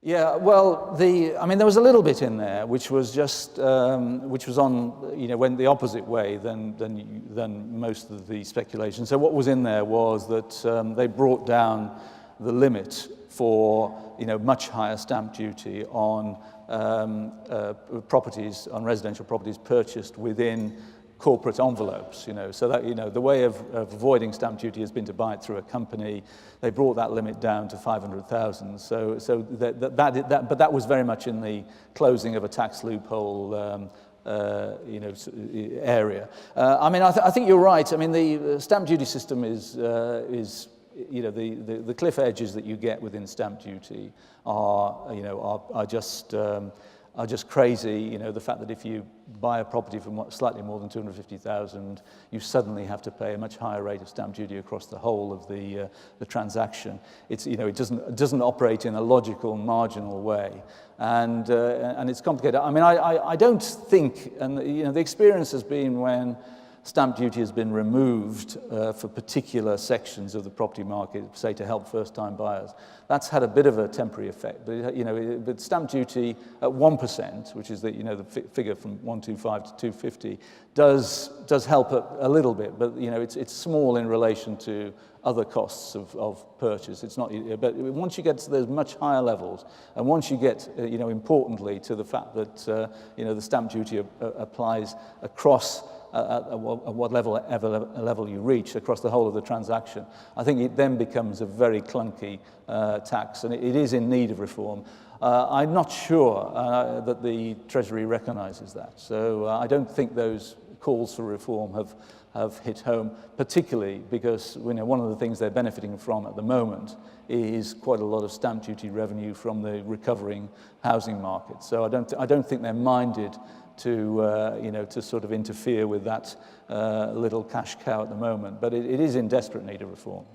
Yeah, well, I mean, there was a little bit in there which was just, which was on, went the opposite way than most of the speculation. So what was in there was that they brought down the limit for, much higher stamp duty on properties, on residential properties purchased within corporate envelopes, so that, the way of avoiding stamp duty has been to buy it through a company. They brought that limit down to 500,000. But that was very much in the closing of a tax loophole, area. I mean, I think you're right. I mean, the stamp duty system is the cliff edges that you get within stamp duty are just crazy. The fact that if you buy a property for slightly more than 250,000, you suddenly have to pay a much higher rate of stamp duty across the whole of the transaction. It doesn't operate in a logical, marginal way, and it's complicated. I mean, I don't think, and the experience has been when stamp duty has been removed for particular sections of the property market, say to help first-time buyers. That's had a bit of a temporary effect, but stamp duty at 1%, which is the figure from 125 to 250, does help a little bit, but it's small in relation to other costs of purchase. It's not, but once you get to those much higher levels, and once you get, importantly, to the fact that the stamp duty applies across at what level you reach across the whole of the transaction, I think it then becomes a very clunky tax, and it is in need of reform. I'm not sure that the Treasury recognises that, so I don't think those calls for reform have hit home, particularly because one of the things they're benefiting from at the moment is quite a lot of stamp duty revenue from the recovering housing market. So I don't think they're minded to sort of interfere with that little cash cow at the moment, but it is in desperate need of reform.